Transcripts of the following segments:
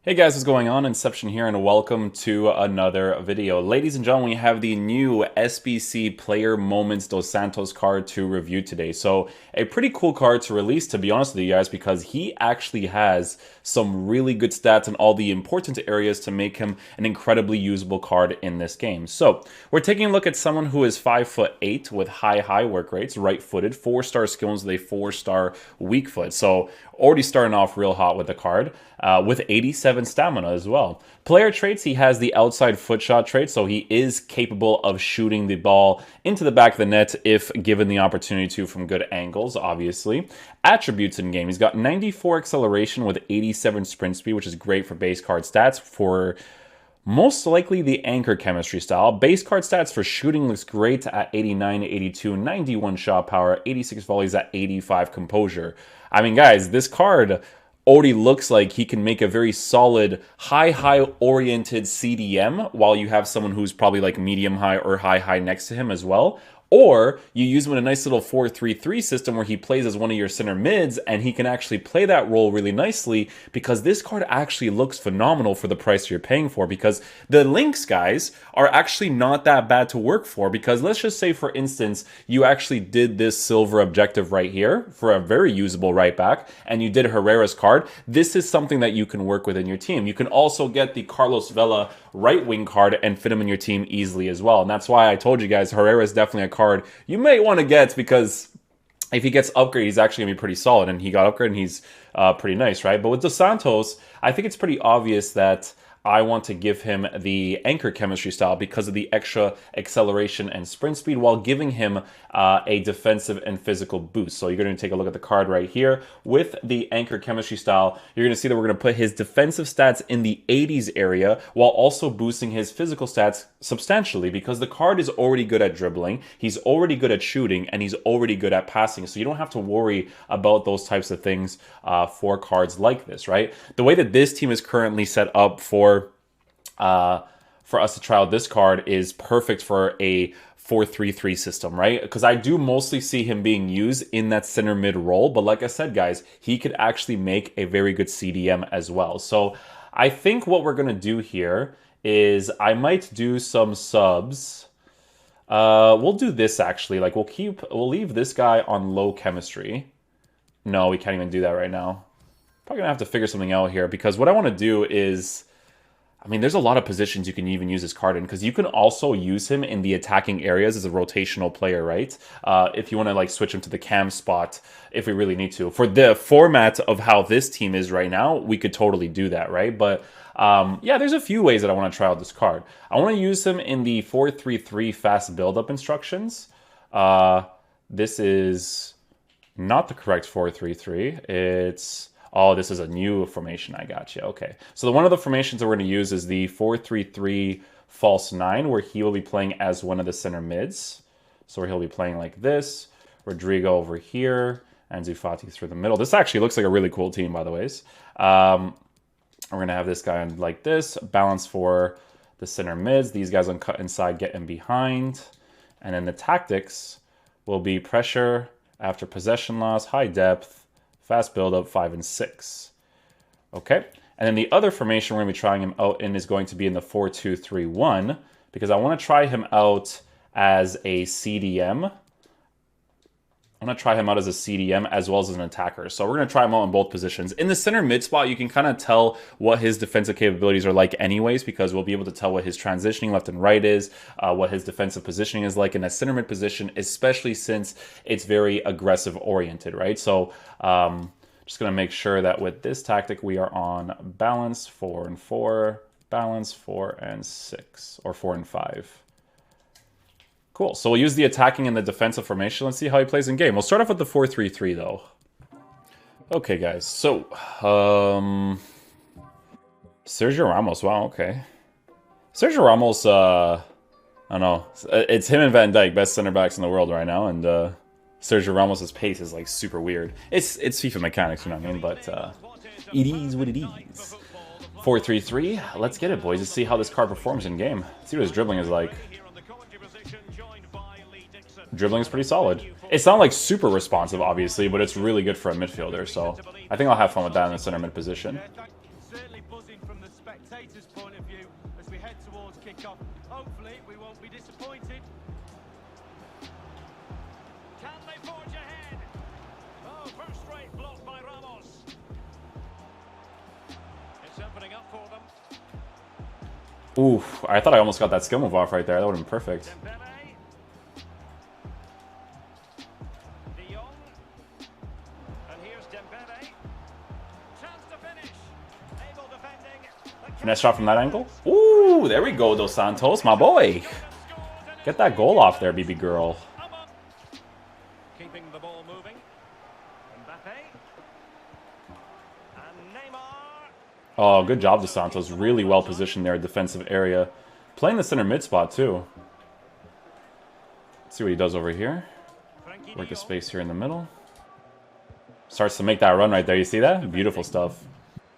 Hey guys, what's going on? Inception here, and welcome to another video. Ladies and gentlemen, we have the new SBC Player Moments dos Santos card to review today. So, a pretty cool card to release, to be honest with you guys, because he actually has some really good stats in all the important areas to make him an incredibly usable card in this game. So, we're taking a look at someone who is 5'8" with high work rates, right-footed, 4-star skills with a 4-star weak foot. So, already starting off real hot with the card. With 87 stamina as well. Player traits, he has the outside foot shot trait, so he is capable of shooting the ball into the back of the net if given the opportunity to from good angles, obviously. Attributes in game, he's got 94 acceleration with 87 sprint speed, which is great for base card stats for most likely the anchor chemistry style. Base card stats for shooting looks great at 89, 82, 91 shot power, 86 volleys at 85 composure. I mean, guys, this card already looks like he can make a very solid high-oriented CDM while you have someone who's probably like medium-high or high next to him as well. Or you use him in a nice little 4-3-3 system where he plays as one of your center mids and he can actually play that role really nicely because this card actually looks phenomenal for the price you're paying for, because the links, guys, are actually not that bad to work for. Because let's just say, for instance, you actually did this silver objective right here for a very usable right back and you did Herrera's card. This is something that you can work with in your team. You can also get the Carlos Vela right wing card and fit him in your team easily as well. And that's why I told you guys Herrera is definitely a card you may want to get, because if he gets upgraded, he's actually going to be pretty solid, and he got upgraded and he's pretty nice, right? But with Dos Santos, I think it's pretty obvious that I want to give him the anchor chemistry style because of the extra acceleration and sprint speed while giving him a defensive and physical boost. So you're going to take a look at the card right here. With the anchor chemistry style, you're going to see that we're going to put his defensive stats in the 80s area while also boosting his physical stats substantially, because the card is already good at dribbling, he's already good at shooting, and he's already good at passing. So you don't have to worry about those types of things for cards like this, right? The way that this team is currently set up for us to try out this card is perfect for a 4-3-3 system, right? Because I do mostly see him being used in that center mid role, but like I said, guys, he could actually make a very good CDM as well. So I think what we're gonna do here is I might do some subs. We'll do this actually. Like we'll leave this guy on low chemistry. No, we can't even do that right now. Probably gonna have to figure something out here, because what I want to do is, I mean, there's a lot of positions you can even use this card in, because you can also use him in the attacking areas as a rotational player, right? If you want to like switch him to the cam spot, if we really need to. For the format of how this team is right now, we could totally do that, right? But yeah, there's a few ways that I want to try out this card. I want to use him in the 4-3-3 fast build-up instructions. This is not the correct 4-3-3. It's... Oh, this is a new formation. I got you. Okay. So one of the formations that we're going to use is the 4-3-3 false 9, where he will be playing as one of the center mids. So he'll be playing like this, Rodrigo over here, and Zufati through the middle. This actually looks like a really cool team, by the way. We're going to have this guy on like this, balance for the center mids. These guys on cut inside, get in behind. And then the tactics will be pressure after possession loss, high depth, fast build-up, 5 and 6. Okay, and then the other formation we're going to be trying him out in is going to be in the 4-2-3-1, because I want to try him out as a CDM. I'm going to try him out as a CDM as well as an attacker. So we're going to try him out in both positions. In the center mid spot, you can kind of tell what his defensive capabilities are like anyways, because we'll be able to tell what his transitioning left and right is, what his defensive positioning is like in a center mid position, especially since it's very aggressive oriented, right? So just going to make sure that with this tactic, we are on balance 4 and 4, balance 4 and 6, or 4 and 5. Cool. So we'll use the attacking and the defensive formation. Let's see how he plays in game. We'll start off with the 4-3-3 though. Okay, guys. So, Sergio Ramos. Wow, okay. Sergio Ramos, I don't know. It's him and Van Dijk, best center backs in the world right now, and Sergio Ramos' pace is like super weird. It's FIFA mechanics, you know what I mean? But it is what it is. 4-3-3. Let's get it, boys. Let's see how this card performs in game. Let's see what his dribbling is like. Dribbling is pretty solid. It's not like super responsive, obviously, but it's really good for a midfielder, so I think I'll have fun with that in the center mid position. buzzing from the spectators' point of view as we head towards kick-off. Hopefully, we won't be disappointed. Can they forge ahead? Oh, first-rate block by Ramos. It's opening up for them. Oof, I thought I almost got that skill move off right there. That would have been perfect. Finesse shot from that angle. Ooh, there we go, Dos Santos, my boy. Get that goal off there, BB girl. Keeping the ball moving. Mbappe. And Neymar. Oh, good job, Dos Santos. Really well positioned there, defensive area. Playing the center mid spot, too. Let's see what he does over here. Work a space here in the middle. Starts to make that run right there. You see that? Beautiful stuff.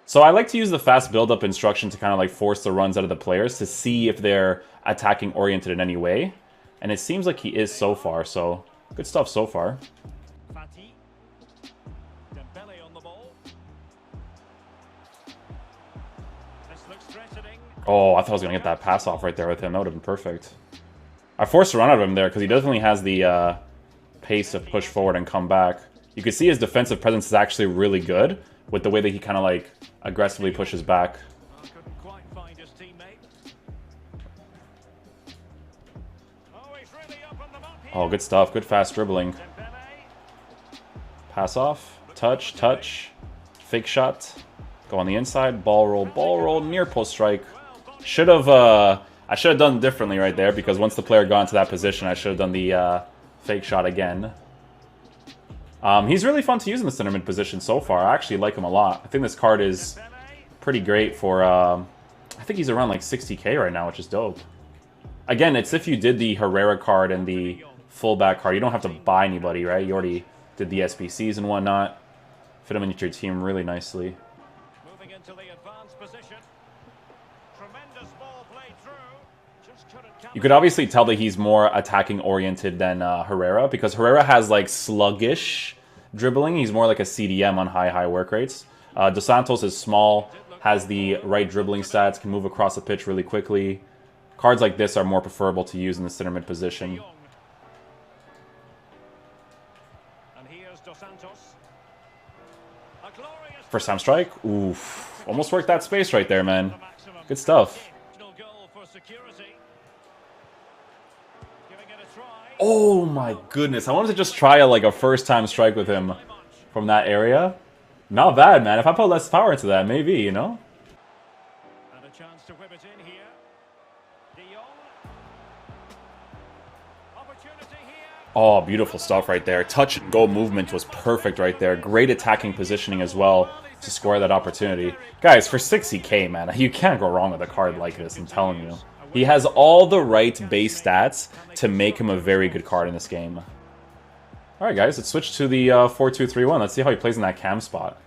So I like to use the fast build-up instruction to kind of like force the runs out of the players to see if they're attacking oriented in any way. And it seems like he is so far, so good stuff so far. Oh, I thought I was going to get that pass off right there with him. That would have been perfect. I forced a run out of him there because he definitely has the pace to push forward and come back. You can see his defensive presence is actually really good with the way that he kind of like aggressively pushes back. Couldn't quite find his teammate. Oh, he's really opened them up here. Oh, good stuff. Good fast dribbling. Pass off. Touch, touch. Fake shot. Go on the inside. Ball roll, near post strike. Should have, I should have done differently right there because once the player got into that position, I should have done the fake shot again. He's really fun to use in the center mid position so far. I actually like him a lot. I think this card is pretty great for, I think he's around like 60k right now, which is dope. Again, it's if you did the Herrera card and the fullback card. You don't have to buy anybody, right? You already did the SBCs and whatnot. Fit him into your team really nicely. Moving into the advanced position. Tremendous ball played through. Just couldn't come. You could obviously tell that he's more attacking oriented than Herrera because Herrera has like sluggish dribbling. He's more like a CDM on high work rates. Dos Santos is small, has the right dribbling stats, can move across the pitch really quickly. Cards like this are more preferable to use in the center mid position. And here's Dos Santos. A glorious First time strike. Oof. Almost worked that space right there, man. Good stuff. goal for security. Giving it a try. Oh my goodness. I wanted to just try like a first time strike with him from that area. Not bad, man. If I put less power into that, maybe, you know? And a chance to whip it in here. De Jong. Opportunity here. Oh, beautiful stuff right there. Touch and go movement was perfect right there. Great attacking positioning as well to score that opportunity. Guys, for 60k, man, you can't go wrong with a card like this, I'm telling you. He has all the right base stats to make him a very good card in this game. Alright guys, let's switch to the 4-2-3-1. Let's see how he plays in that cam spot.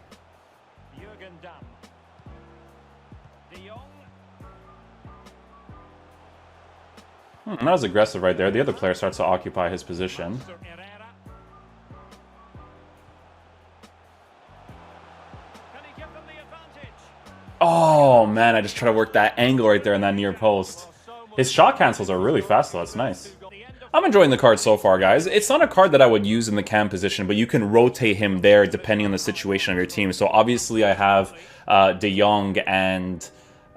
Not as aggressive right there. The other player starts to occupy his position. Oh man, I just try to work that angle right there in that near post. His shot cancels are really fast though, that's nice. I'm enjoying the card so far, guys. It's not a card that I would use in the cam position, but you can rotate him there depending on the situation of your team. So obviously I have De Jong and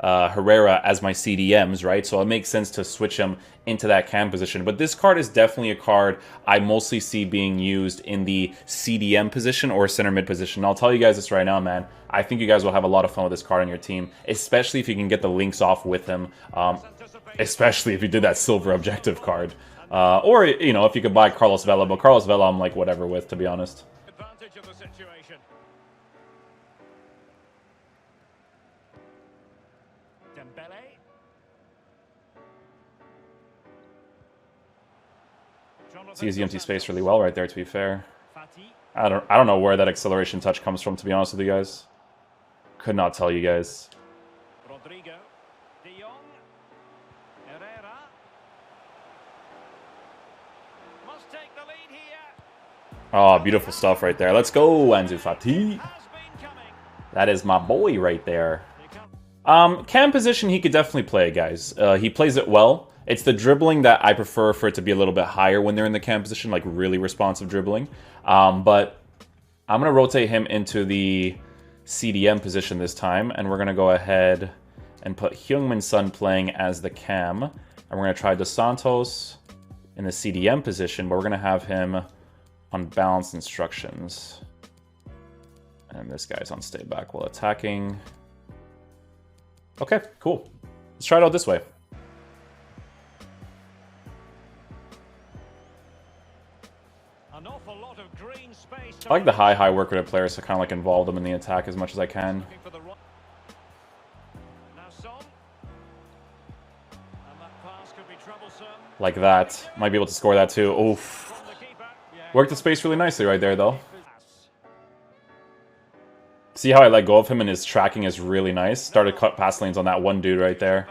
Herrera as my CDMs, right? So it makes sense to switch him into that cam position. But this card is definitely a card I mostly see being used in the CDM position or center mid position. And I'll tell you guys this right now, man. I think you guys will have a lot of fun with this card on your team, especially if you can get the links off with him, especially if you did that silver objective card. Or, you know, if you could buy Carlos Vela. But Carlos Vela I'm like whatever with, to be honest. Advantage of the situation. Dembele. Sees the empty space really well right there, to be fair. I don't know where that acceleration touch comes from, to be honest with you guys. Could not tell you guys. Rodrigo. De Jong. Herrera. Must take the lead here. Oh, beautiful stuff right there. Let's go, Ansu Fati. Has been coming. That is my boy right there. Here comes Cam position, he could definitely play, guys. He plays it well. It's the dribbling that I prefer for it to be a little bit higher when they're in the cam position, like really responsive dribbling. But I'm going to rotate him into the CDM position this time, and we're going to go ahead and put Heung-min Son playing as the cam. And we're going to try Dos Santos in the CDM position, but we're going to have him on balanced instructions. And this guy's on stay back while attacking. Okay, cool. Let's try it out this way. An awful lot of green space. I like the high work rate of players to kind of like involve them in the attack as much as I can. Like that. Might be able to score that too. Oof. Worked the space really nicely right there though. See how I let go of him and his tracking is really nice? Started cut pass lanes on that one dude right there.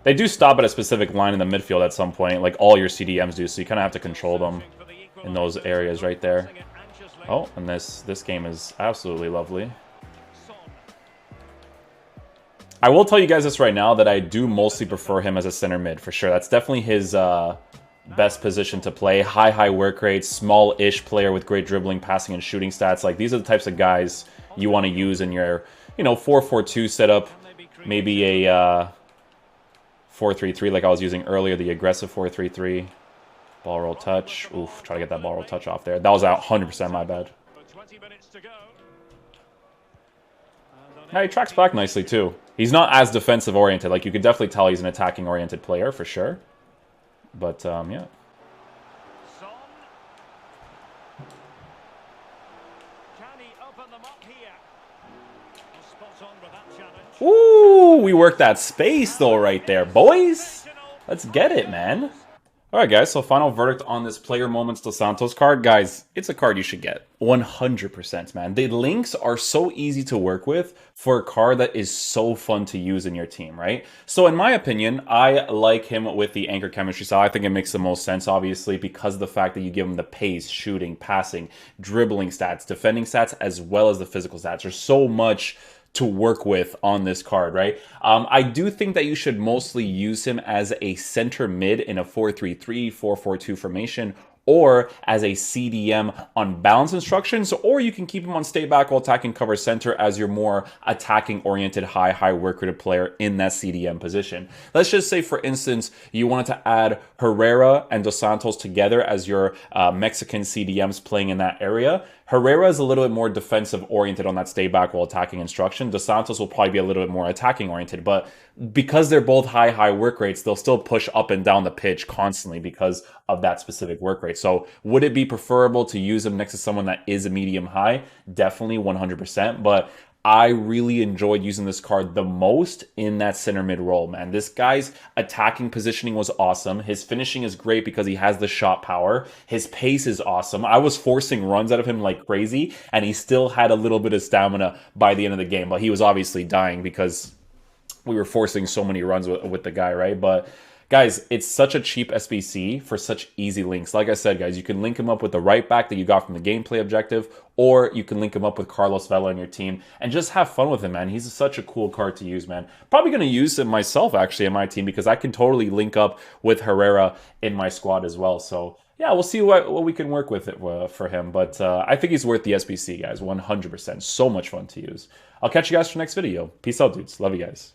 They do stop at a specific line in the midfield at some point, like all your CDMs do, so you kind of have to control them in those areas right there. Oh, and this game is absolutely lovely. I will tell you guys this right now, that I do mostly prefer him as a center mid, for sure. That's definitely his best position to play. High work rate, small-ish player with great dribbling, passing, and shooting stats. Like, these are the types of guys you want to use in your, 4-4-2 setup. Maybe a 4-3-3 like I was using earlier, the aggressive 4-3-3. Ball roll touch. Oof, try to get that ball roll touch off there. That was 100% my bad. Yeah, he tracks back nicely too. He's not as defensive oriented. Like, you could definitely tell he's an attacking oriented player for sure. But yeah. Ooh, we worked that space though right there, boys. Let's get it, man. Alright guys, so final verdict on this Player Moments Dos Santos card. Guys, it's a card you should get. 100%, man. The links are so easy to work with for a card that is so fun to use in your team, right? So in my opinion, I like him with the anchor chemistry style. I think it makes the most sense, obviously, because of the fact that you give him the pace, shooting, passing, dribbling stats, defending stats, as well as the physical stats. There's so much to work with on this card, right? I do think that you should mostly use him as a center mid in a 4-3-3, 4-4-2 formation, or as a CDM on balance instructions, or you can keep him on stay back while attacking cover center as your more attacking oriented high work rate player in that CDM position. Let's just say, for instance, you wanted to add Herrera and Dos Santos together as your Mexican CDMs playing in that area. Herrera is a little bit more defensive oriented on that stay back while attacking instruction. Dos Santos will probably be a little bit more attacking oriented, but because they're both high work rates, they'll still push up and down the pitch constantly because of that specific work rate. So would it be preferable to use them next to someone that is a medium high? Definitely 100%, but I really enjoyed using this card the most in that center mid role, man. This guy's attacking positioning was awesome. His finishing is great because he has the shot power. His pace is awesome. I was forcing runs out of him like crazy, and he still had a little bit of stamina by the end of the game, but he was obviously dying because we were forcing so many runs with the guy, right? But guys, it's such a cheap SBC for such easy links. Like I said, guys, you can link him up with the right back that you got from the gameplay objective, or you can link him up with Carlos Vela in your team and just have fun with him, man. He's such a cool card to use, man. Probably going to use him myself, actually, in my team because I can totally link up with Herrera in my squad as well. So yeah, we'll see what we can work with it for him. But I think he's worth the SBC, guys, 100%. So much fun to use. I'll catch you guys for the next video. Peace out, dudes. Love you guys.